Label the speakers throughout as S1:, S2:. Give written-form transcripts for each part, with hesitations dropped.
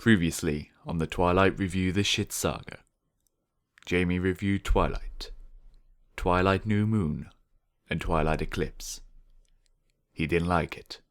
S1: Previously on the Twilight Review the Shit Saga. Jamie reviewed Twilight, Twilight New Moon, and Twilight Eclipse. He didn't like it.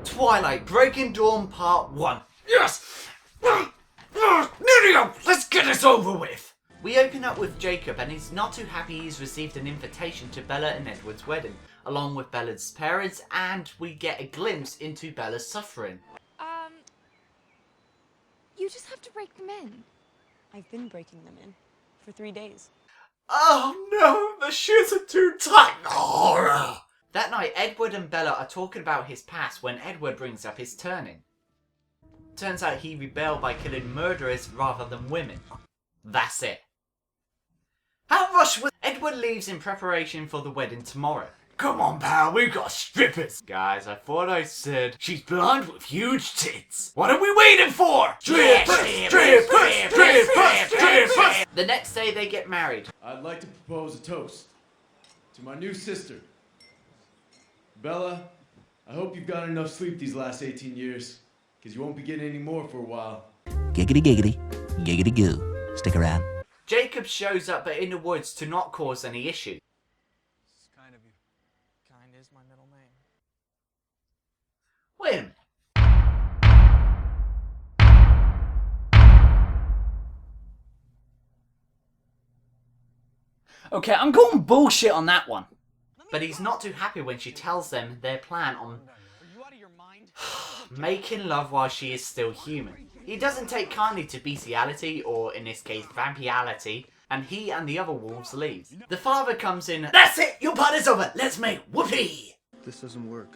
S2: Twilight Breaking Dawn Part 1. Yes! Nidio, let's get this over with! We open up with Jacob and he's not too happy he's received an invitation to Bella and Edward's wedding, along with Bella's parents, and we get a glimpse into Bella's suffering.
S3: You just have to break them in. I've been breaking them in for 3 days.
S2: Oh no, the shoes are too tight! Oh. That night, Edward and Bella are talking about his past when Edward brings up his turning. Turns out he rebelled by killing murderers rather than women. That's it. How rushed was Edward leaves in preparation for the wedding tomorrow. Come on, pal, we got strippers. Guys, I thought I said she's blonde with huge tits. What are we waiting for? Strippers! The next day they get married.
S4: I'd like to propose a toast to my new sister. Bella, I hope you've gotten enough sleep these last 18 years, because you won't be getting any more for a while.
S5: Giggity giggity, giggity goo. Stick around.
S2: Jacob shows up in the woods to not cause any issue.
S6: It's kind of you. Kind is my middle name.
S2: Wait a minute. Okay, I'm going bullshit on that one. But he's not too happy when she tells them their plan on making love while she is still human. He doesn't take kindly to bestiality, or in this case, vampirality, and he and the other wolves leave. The father comes in. That's it! Your part is over! Let's make whoopee!
S6: This doesn't work.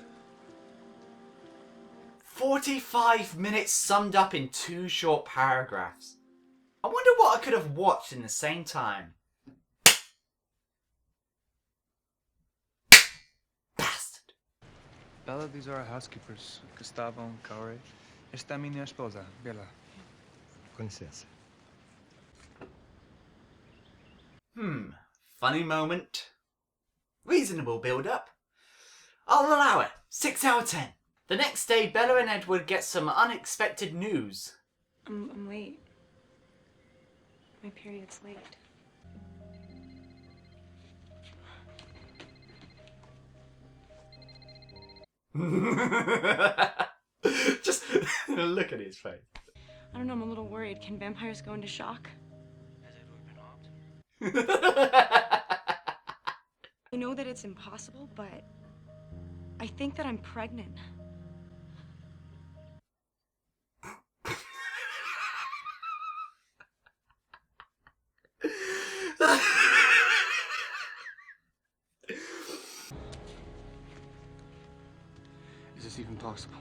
S2: 45 minutes summed up in 2 short paragraphs. I wonder what I could have watched in the same time. Bastard!
S6: Bella, these are our housekeepers, Gustavo and Kaori. Esta es mi esposa, Bella.
S7: Con licença.
S2: Funny moment. Reasonable build-up. I'll allow it. 6 out of 10. The next day, Bella and Edward get some unexpected news.
S3: I'm late. My period's late.
S2: Just look at his face.
S3: I don't know, I'm a little worried. Can vampires go into shock?
S6: Has Edward been off?
S3: I know that it's impossible, but I think that I'm pregnant.
S6: Is this even possible?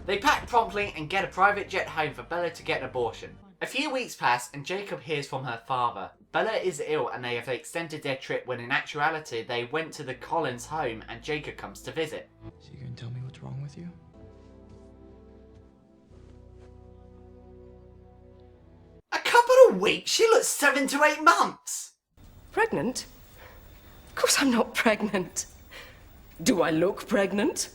S2: They pack promptly and get a private jet home for Bella to get an abortion. A few weeks pass and Jacob hears from her father. Bella is ill and they have extended their trip when in actuality they went to the Collins home and Jacob comes to visit.
S6: So you gonna tell me what's wrong with you?
S2: A couple of weeks? She looks 7 to 8 months!
S8: Pregnant? Of course I'm not pregnant. Do I look pregnant?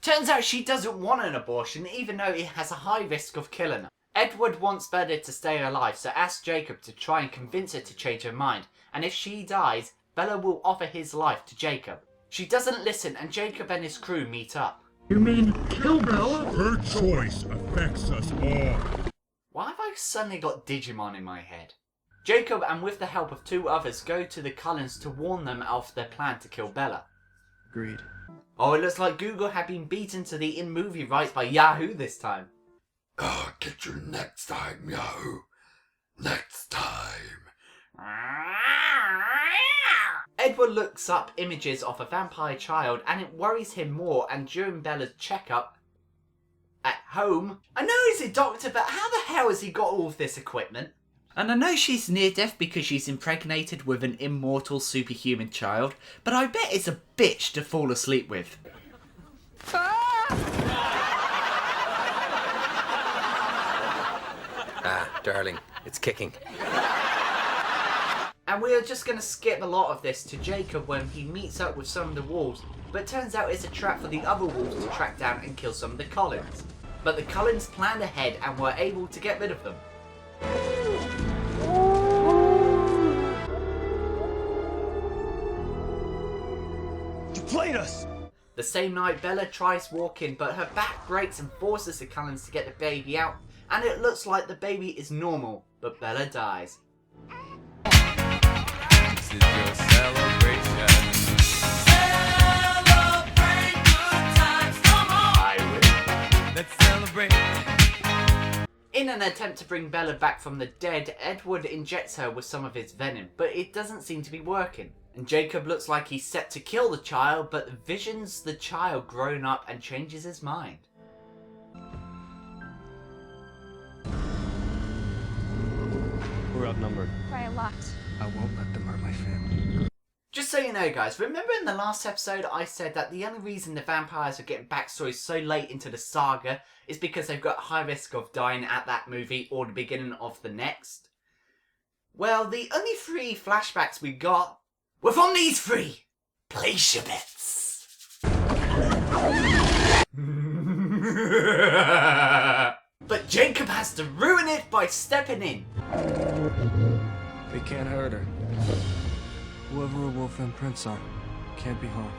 S2: Turns out she doesn't want an abortion even though it has a high risk of killing her. Edward wants Bella to stay alive, so asks Jacob to try and convince her to change her mind, and if she dies, Bella will offer his life to Jacob. She doesn't listen and Jacob and his crew meet up.
S9: You mean kill Bella? Her choice affects us all.
S2: Why have I suddenly got Digimon in my head? Jacob and with the help of 2 others go to the Cullens to warn them of their plan to kill Bella.
S6: Agreed.
S2: Oh, it looks like Google had been beaten to the in-movie rights by Yahoo this time.
S9: Oh, get your next time, Yahoo. Next time.
S2: Edward looks up images of a vampire child and it worries him more, and during Bella's checkup at home, I know he's a doctor, but how the hell has he got all of this equipment? And I know she's near death because she's impregnated with an immortal superhuman child, but I bet it's a bitch to fall asleep with.
S7: Ah, darling, it's kicking.
S2: And we're just going to skip a lot of this to Jacob when he meets up with some of the wolves, but it turns out it's a trap for the other wolves to track down and kill some of the Cullens. But the Cullens planned ahead and were able to get rid of them.
S6: You played us!
S2: The same night, Bella tries walking, but her back breaks and forces the Cullens to get the baby out, and it looks like the baby is normal, but Bella dies.
S6: This is your celebration.
S2: Celebrate good times, come on! I will.
S6: Let's celebrate.
S2: In an attempt to bring Bella back from the dead, Edward injects her with some of his venom, but it doesn't seem to be working. And Jacob looks like he's set to kill the child, but visions the child grown up and changes his mind.
S7: We're outnumbered.
S3: By a lot.
S6: I won't let them hurt my family.
S2: Just so you know, guys, remember in the last episode I said that the only reason the vampires are getting backstory so late into the saga is because they've got a high risk of dying at that movie or the beginning of the next? Well, the only 3 flashbacks we got were from these 3. Place your bets. But Jacob has to ruin it by stepping in.
S6: They can't hurt her. Whoever her wolf imprints are can't be harmed.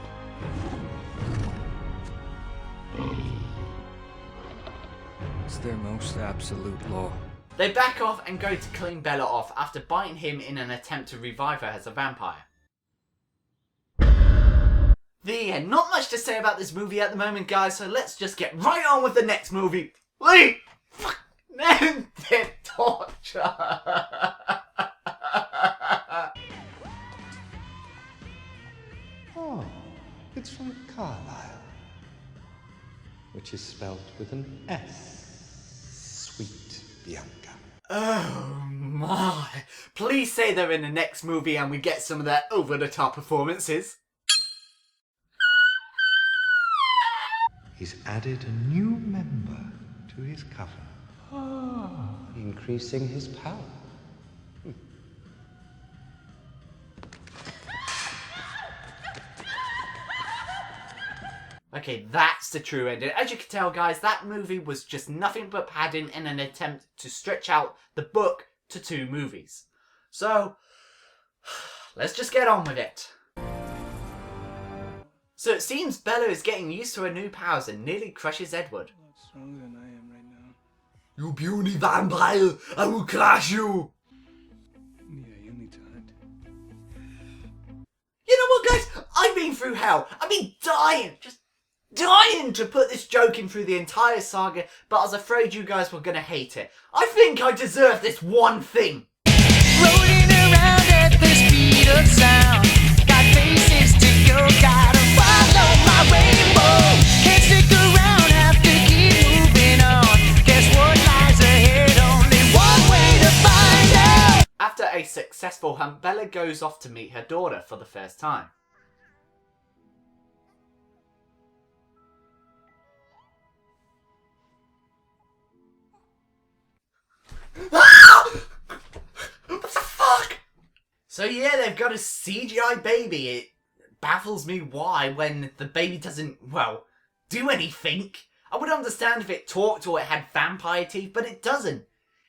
S6: It's their most absolute law.
S2: They back off and go to clean Bella off after biting him in an attempt to revive her as a vampire. The end. Not much to say about this movie at the moment, guys, so let's just get right on with the next movie. Wait! Then torture!
S10: Oh, it's from Carlisle, which is spelled with an S. Sweet Bianca.
S2: Oh my. Please say they're in the next movie and we get some of their over-the-top performances.
S10: He's added a new member to his coven. Increasing his power.
S2: Okay, that's the true ending. As you can tell, guys, that movie was just nothing but padding in an attempt to stretch out the book to 2 movies. So, let's just get on with it. So it seems Bella is getting used to her new powers and nearly crushes Edward.
S6: A lot stronger than I am right now.
S9: You puny vampire, I will crush you!
S6: Yeah, you need to hunt.
S2: You know what, guys? I've been through hell. I've been dying, just dying to put this joke in through the entire saga, but I was afraid you guys were going to hate it. I think I deserve this one thing.
S11: Rolling around at the speed of sound. Got places to go, gotta follow my rainbow. Can't stick around, have to keep moving on. Guess what lies ahead? Only one way to find out.
S2: After a successful hunt, Bella goes off to meet her daughter for the first time. What the fuck? So yeah, they've got a CGI baby. It baffles me why when the baby doesn't, well, do anything. I would understand if it talked or it had vampire teeth, but it doesn't.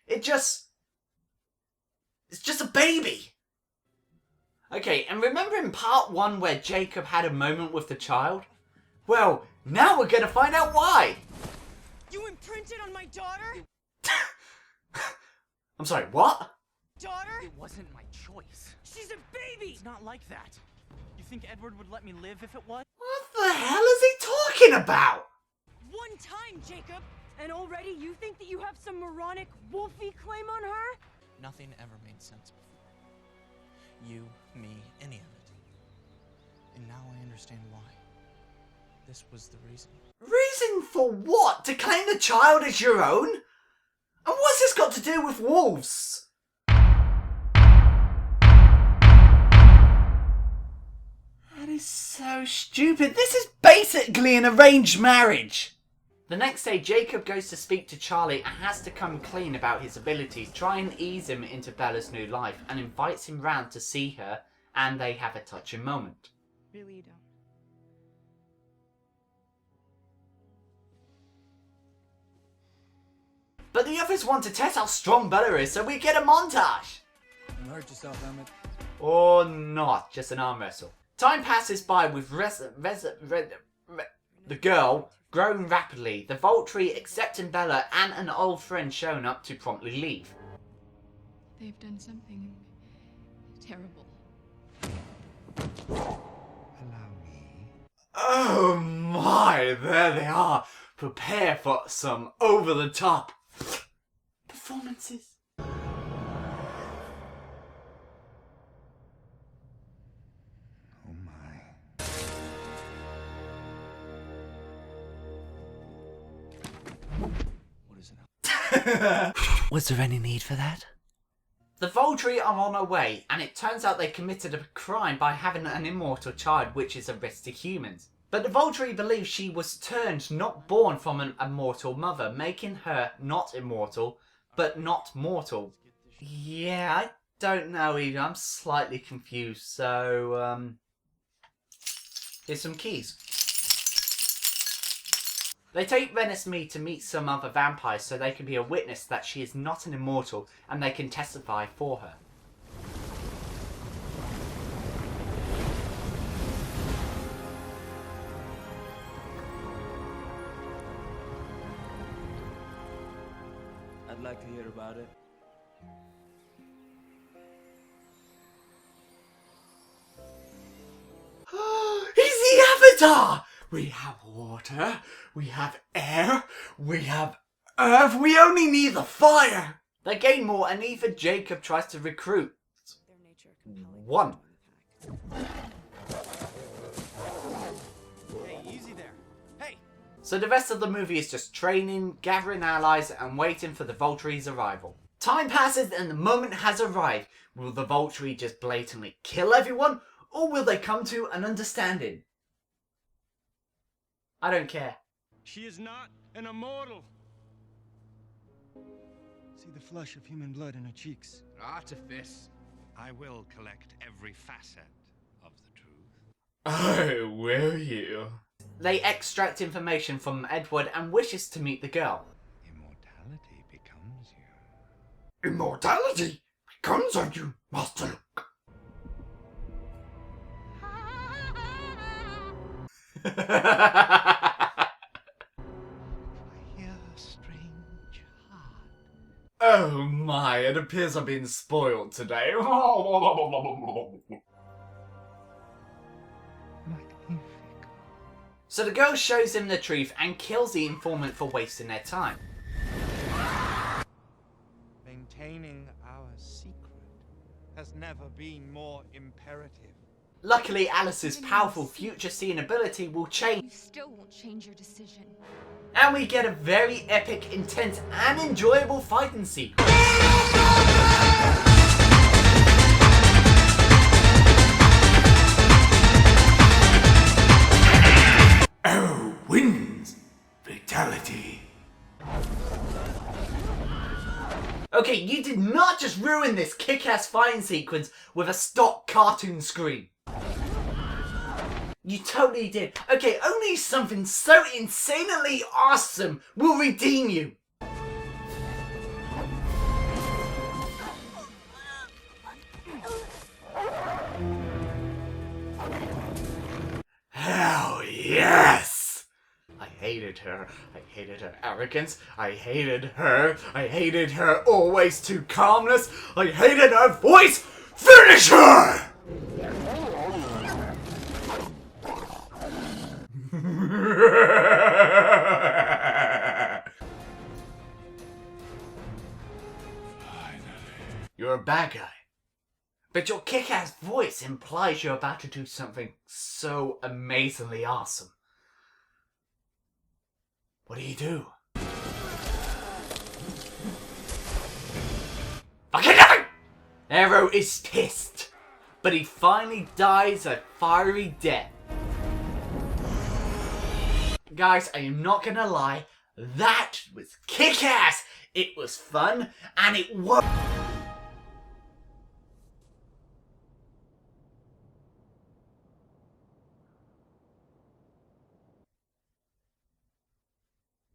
S2: It's just a baby. Okay, and remember in part 1 where Jacob had a moment with the child? Well, now we're gonna find out why.
S3: You imprinted on my daughter?
S2: I'm sorry, what?
S3: Daughter?
S12: It wasn't my choice.
S3: She's a baby!
S12: It's not like that. You think Edward would let me live if it was?
S2: What the hell is he talking about?
S3: One time, Jacob! And already you think that you have some moronic, wolfy claim on her?
S12: Nothing ever made sense before. You, me, any of it. And now I understand why. This was the reason.
S2: Reason for what? To claim the child as your own? And what's this got to do with wolves? That is so stupid. This is basically an arranged marriage. The next day, Jacob goes to speak to Charlie and has to come clean about his abilities, try and ease him into Bella's new life, and invites him round to see her, and they have a touching moment.
S3: Really, you don't.
S2: But the others want to test how strong Bella is, so we get a montage!
S6: You hurt yourself, Emmett.
S2: Or not, just an arm wrestle. Time passes by with the girl growing rapidly, the Volturi accepting Bella, and an old friend showing up to promptly leave.
S3: They've done something terrible.
S10: Allow me.
S2: Oh my, there they are. Prepare for some over-the-top performances.
S10: Oh my.
S6: What is it?
S2: Was there any need for that? The Volturi are on their way, and it turns out they committed a crime by having an immortal child, which is a risk to humans. But the Volturi believe she was turned, not born from an immortal mother, making her not immortal, but not mortal. Yeah, I don't know either. I'm slightly confused, so, here's some keys. They take Venice Me to meet some other vampires so they can be a witness that she is not an immortal and they can testify for her.
S6: I'd like to hear about it.
S2: He's the Avatar! We have water, we have air, we have earth, we only need the fire! They gain more and even Jacob tries to recruit one.
S6: Hey, easy there. Hey!
S2: So the rest of the movie is just training, gathering allies and waiting for the Volturi's arrival. Time passes and the moment has arrived. Will the Volturi just blatantly kill everyone, or will they come to an understanding? I don't care.
S6: She is not an immortal. See the flush of human blood in her cheeks.
S13: Artifice. I will collect every facet of the truth.
S2: Oh, will you? They extract information from Edward and wishes to meet the girl.
S10: Immortality becomes you.
S9: Immortality becomes of you, Master Luke.
S10: I hear a strange heart.
S2: Oh my, it appears I'm being spoiled today. So the girl shows him the truth and kills the informant for wasting their time.
S6: Maintaining our secret has never been more imperative.
S2: Luckily, Alice's powerful future-seeing ability will change.
S3: You still won't change your decision.
S2: And we get a very epic, intense, and enjoyable fighting sequence.
S9: Arrow wins. Fatality.
S2: Okay, you did not just ruin this kick-ass fighting sequence with a stock cartoon scream. You totally did. Okay, only something so insanely awesome will redeem you. Hell yes! I hated her. I hated her arrogance. I hated her. I hated her always too calmness. I hated her voice. Finish her! You're a bad guy. But your kick-ass voice implies you're about to do something so amazingly awesome. What do? Fucking nothing! Arrow is pissed, but he finally dies a fiery death. Guys, I am not gonna lie, That was kick-ass! It was fun, and it was...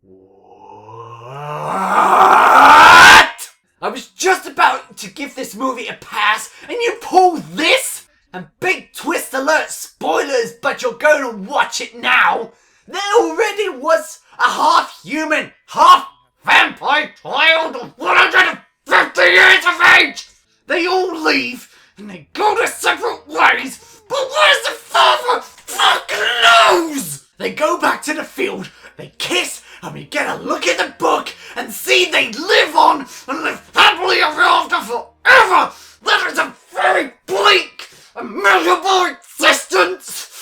S2: What? I was just about to give this movie a pass, and you pull this? And big twist alert spoilers, but you're going to watch it now. There already was a half-human, half-vampire child of 150 years of age. They all leave, and they go their separate ways, but where's the father? Fucking knows! They go back to the field, they kiss, and we get a look at the book, and see they live on, and live happily ever after forever! That is a very bleak and miserable existence!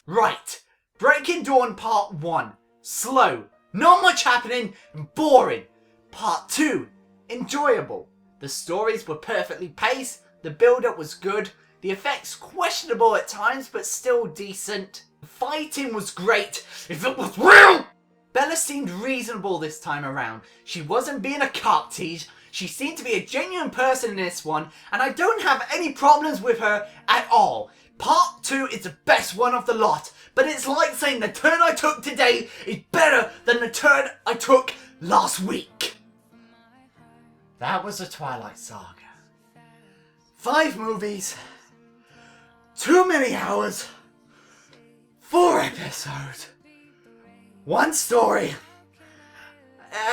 S2: Right, Breaking Dawn Part 1. Slow, not much happening, and boring. Part 2. Enjoyable. The stories were perfectly paced, the build-up was good, the effects questionable at times but still decent. The fighting was great, if it was real! Bella seemed reasonable this time around. She wasn't being a cock tease. She seemed to be a genuine person in this one, and I don't have any problems with her at all. Part 2 is the best one of the lot, but it's like saying the turn I took today is better than the turn I took last week. That was the Twilight Saga. 5 movies, too many hours, 4 episodes, 1 story,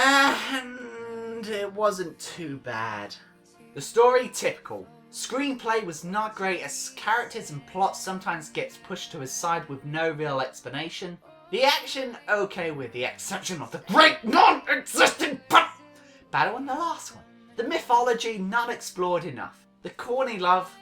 S2: and it wasn't too bad. The story, typical. Screenplay was not great as characters and plot sometimes gets pushed to his side with no real explanation. The action, okay with the exception of the great non-existent battle in the last one. The mythology, not explored enough. The corny love,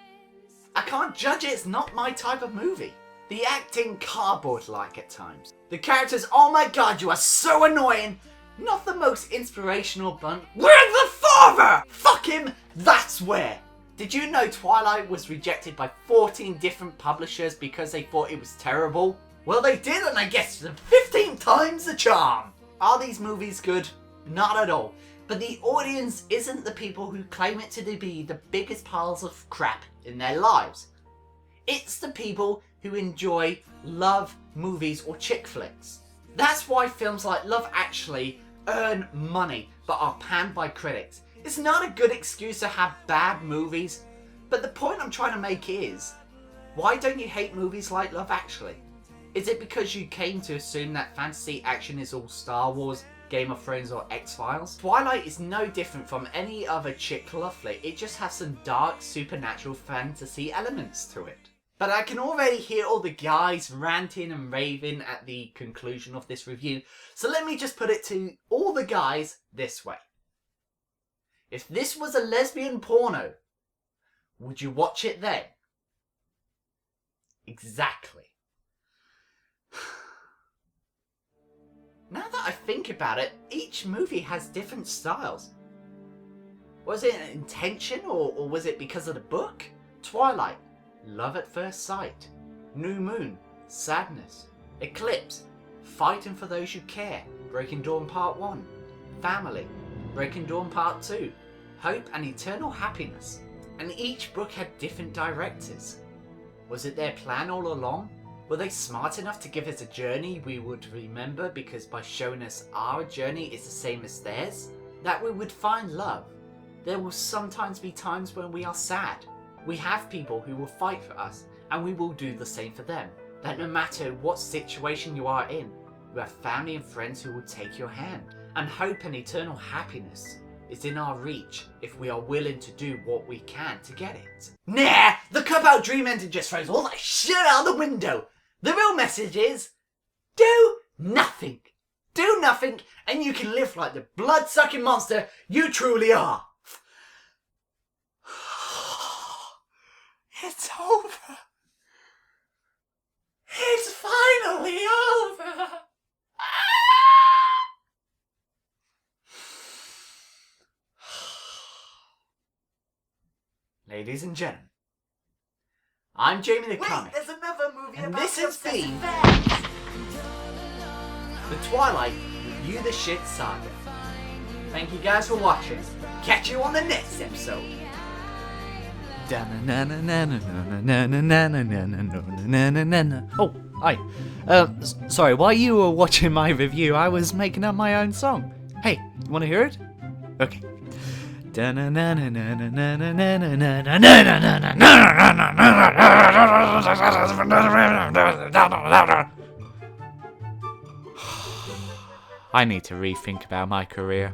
S2: I can't judge it, it's not my type of movie. The acting, cardboard-like at times. The characters, oh my god, you are so annoying. Not the most inspirational bunch. Where's the father? Fuck him, that's where. Did you know Twilight was rejected by 14 different publishers because they thought it was terrible? Well, they did, and I guess the 15 times the charm. Are these movies good? Not at all. But the audience isn't the people who claim it to be the biggest piles of crap in their lives. It's the people who enjoy love movies or chick flicks. That's why films like Love Actually earn money but are panned by critics. It's not a good excuse to have bad movies, but the point I'm trying to make is, why don't you hate movies like Love Actually? Is it because you came to assume that fantasy action is all Star Wars, Game of Thrones or X-Files? Twilight is no different from any other chick love flick, it just has some dark supernatural fantasy elements to it. But I can already hear all the guys ranting and raving at the conclusion of this review, so let me just put it to all the guys this way. If this was a lesbian porno, would you watch it then? Exactly. Now that I think about it, each movie has different styles. Was it an intention or was it because of the book? Twilight, Love at First Sight. New Moon, Sadness. Eclipse, Fighting for Those You Care. Breaking Dawn Part 1. Family, Breaking Dawn Part 2. Hope and Eternal Happiness. And each book had different directors. Was it their plan all along? Were they smart enough to give us a journey we would remember because by showing us our journey is the same as theirs? That we would find love. There will sometimes be times when we are sad. We have people who will fight for us and we will do the same for them. That no matter what situation you are in, you have family and friends who will take your hand. And hope and eternal happiness is in our reach if we are willing to do what we can to get it. Nah! The cop-out dream ending just throws all that shit out the window! The real message is, do nothing. Do nothing and you can live like the blood-sucking monster you truly are. It's over. It's finally over. Ladies and gentlemen, I'm Jamie the Comic.
S11: There's another movie
S2: and
S11: about
S2: this has been
S11: facts.
S2: the Twilight Review the Shit Saga. Thank you guys for watching. Catch you on the next episode.
S14: Oh, hi. Sorry, while you were watching my review, I was making up my own song. Hey, you want to hear it? Okay. I need to rethink about my career.